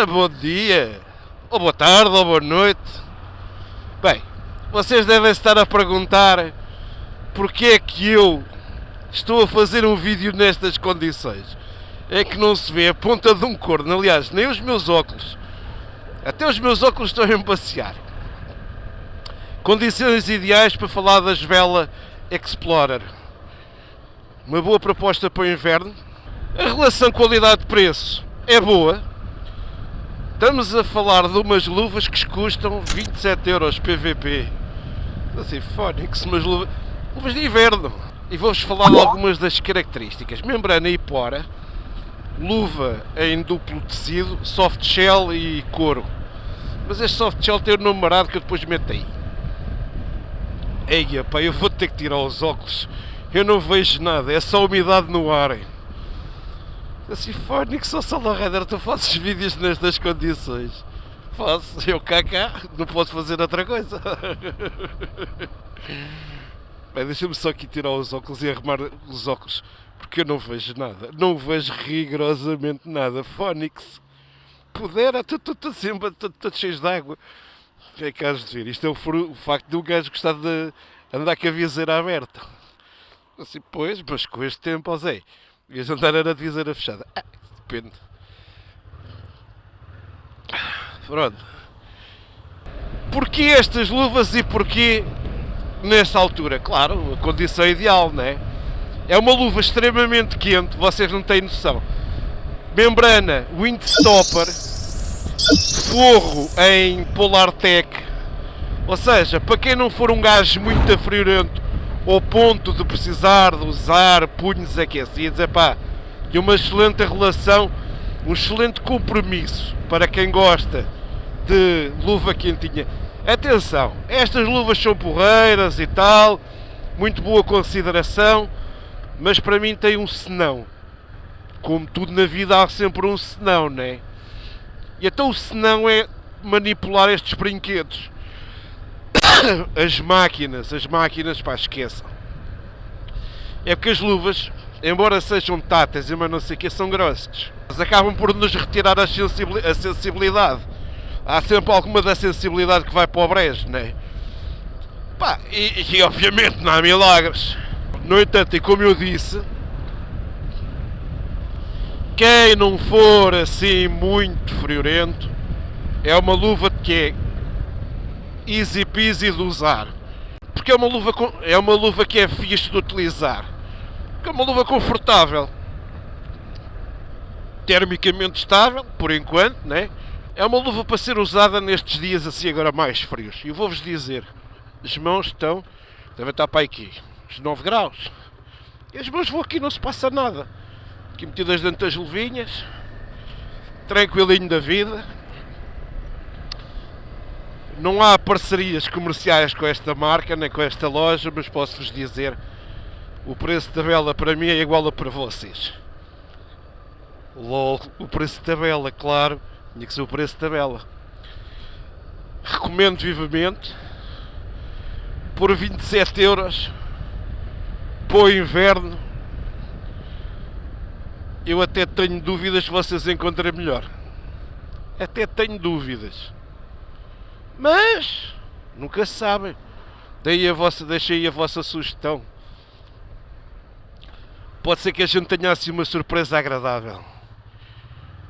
Ora, bom dia, ou boa tarde, ou boa noite. Bem, vocês devem estar a perguntar porque é que eu estou a fazer um vídeo nestas condições. É que não se vê a ponta de um corno, aliás, nem os meus óculos. Até os meus óculos estão a passear. Condições ideais para falar da Svela Explorer. Uma boa proposta para o inverno. A relação qualidade-preço é boa. Estamos a falar de umas luvas que custam 27€ PVP. Assim, Fónix, umas luvas de inverno. E vou-vos falar de algumas das características. Membrana e pora, luva em duplo tecido, soft shell e couro. Mas este soft shell tem o nome marado que eu depois meto aí. Eia, pá, eu vou ter que tirar os óculos. Eu não vejo nada, é só umidade no ar. Assim, Fónix, sou Solo Rider, tu fazes vídeos nestas condições. Faço, eu cá, não posso fazer outra coisa. Bem, deixa-me só aqui tirar os óculos e arrumar os óculos, porque eu não vejo nada. Não vejo rigorosamente nada. Fónix, pudera, estou sempre todo cheio de água. O que é que has de ver? Isto é o facto de um gajo gostar de andar com a viseira aberta. Assim, pois, mas com este tempo, ó Zé, ias andar a viseira fechada. Depende. Pronto. Porquê estas luvas e porquê nesta altura? Claro, a condição ideal, não é? É uma luva extremamente quente, vocês não têm noção. Membrana Windstopper, forro em Polartec. Ou seja, para quem não for um gajo muito friorento ao ponto de precisar de usar punhos aquecidos, e uma excelente relação, um excelente compromisso para quem gosta de luva quentinha. Atenção, estas luvas são porreiras e tal, muito boa consideração, mas para mim tem um senão. Como tudo na vida há sempre um senão, não é? E então o senão é manipular estes brinquedos. As máquinas, pá, esqueçam. É porque as luvas, embora sejam táteis e mas não sei o que, são grossas. Mas acabam por nos retirar a sensibilidade. Há sempre alguma da sensibilidade que vai para o brejo, não é? Pá, e obviamente não há milagres. No entanto, e como eu disse, quem não for assim muito friorento, é uma luva que é easy peasy de usar. Porque é uma luva que é fixe de utilizar. Porque é uma luva confortável. Termicamente estável, por enquanto, né? É uma luva para ser usada nestes dias assim agora mais frios. E vou-vos dizer, as mãos devem estar para aqui, uns 9 graus. E as mãos vão aqui, não se passa nada. Aqui metidas dentro das luvinhas, tranquilinho da vida. Não há parcerias comerciais com esta marca, nem com esta loja, mas posso-vos dizer, o preço de tabela para mim é igual a para vocês. LOL, o preço de tabela, claro, tinha que ser o preço de tabela. Recomendo vivamente, por 27€, para o inverno, eu até tenho dúvidas que vocês encontrem melhor. Até tenho dúvidas. Mas nunca se sabem. Deixei aí a vossa sugestão. Pode ser que a gente tenha assim uma surpresa agradável.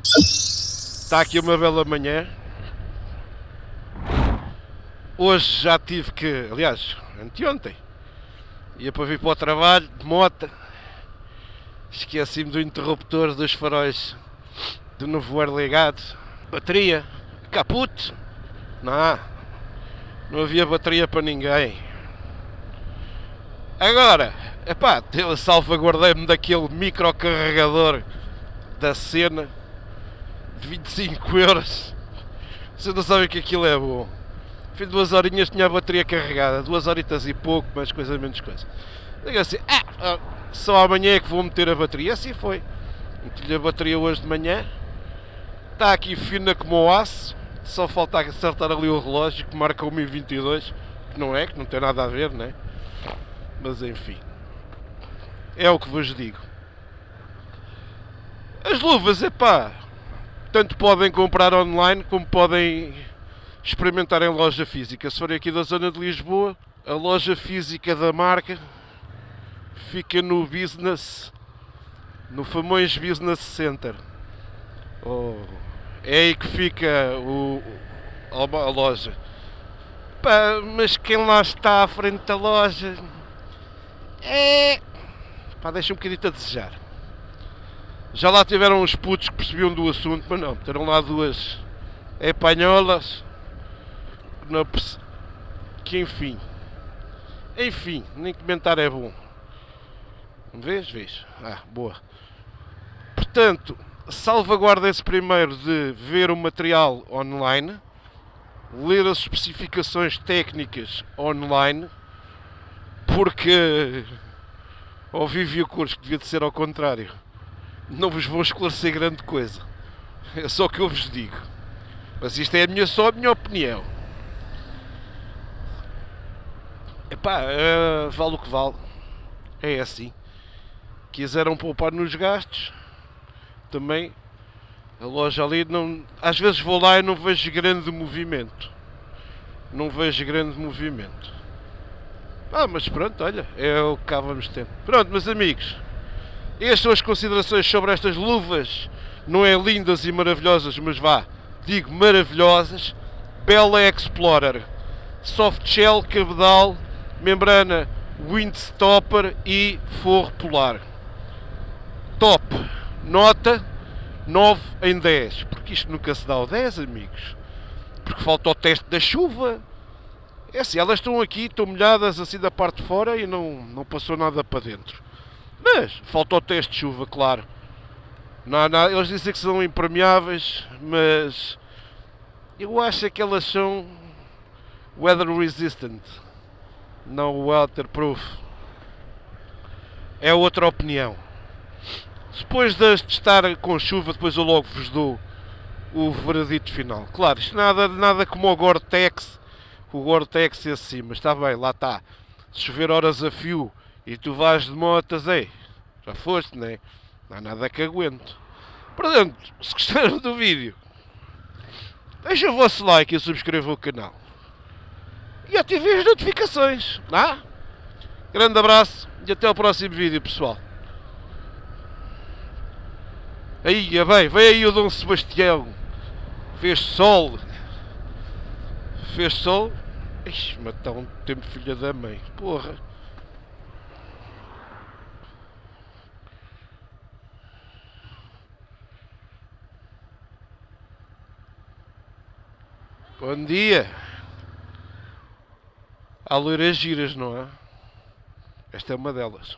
Está aqui uma bela manhã. Hoje já tive que, aliás, anteontem, ia para vir para o trabalho de moto. Esqueci-me do interruptor dos faróis do nevoeiro ligado. Bateria, caput. Não havia bateria para ninguém. Agora, eu salvaguardei-me daquele microcarregador da cena de 25€. Vocês não sabem que aquilo é bom. Fim de 2 horinhas tinha a bateria carregada, 2 horitas e pouco, mais coisa menos coisa. Digo assim, só amanhã é que vou meter a bateria. Assim foi. Meti-lhe a bateria hoje de manhã. Está aqui fina como o aço. Só falta acertar ali o relógio que marca 1h22. Que não tem nada a ver, né? Mas enfim. É o que vos digo. As luvas, tanto podem comprar online como podem experimentar em loja física. Se forem aqui da zona de Lisboa, a loja física da marca fica no Famões Business Center. É aí que fica a loja. Pá, mas quem lá está à frente da loja deixa um bocadinho a desejar. Já lá tiveram uns putos que percebiam do assunto, mas não, teram lá duas espanholas que enfim, nem comentar é bom. Vês? Boa. Portanto, salvaguarda-se primeiro de ver o material online, ler as especificações técnicas online, porque ao vivo e a cores que devia de ser ao contrário, não vos vou esclarecer grande coisa. É só o que eu vos digo. Mas isto é só a minha opinião. Vale o que vale. É assim. Quiseram poupar nos gastos, também a loja ali não. Às vezes vou lá e não vejo grande movimento. Mas pronto, olha, é o que cá vamos ter. Pronto, meus amigos, estas são as considerações sobre estas luvas. Não é lindas e maravilhosas, mas digo maravilhosas. Bella Explorer, soft shell, cabedal, membrana Windstopper e forro polar. Top, nota 9 em 10, porque isto nunca se dá ao 10, amigos, porque falta o teste da chuva. É assim, elas estão aqui, estão molhadas assim da parte de fora e não passou nada para dentro, mas falta o teste de chuva, claro. Não, eles dizem que são impermeáveis, mas eu acho que elas são weather resistant, não waterproof. É outra opinião. Depois de estar com chuva, depois eu logo vos dou o veredito final. Claro, isto nada como o Gore-Tex. O Gore-Tex é assim, mas está bem, lá está. Se chover horas a fio e tu vais de motas, já foste, né? Não há nada que aguente. Portanto, se gostaram do vídeo, deixem o vosso like e subscrevam o canal. E ativem as notificações. Grande abraço e até ao próximo vídeo, pessoal. Vem aí o Dom Sebastião. Fez sol. Ixi, mas está um tempo filha da mãe. Porra. Bom dia. Há loiras giras, não é? Esta é uma delas.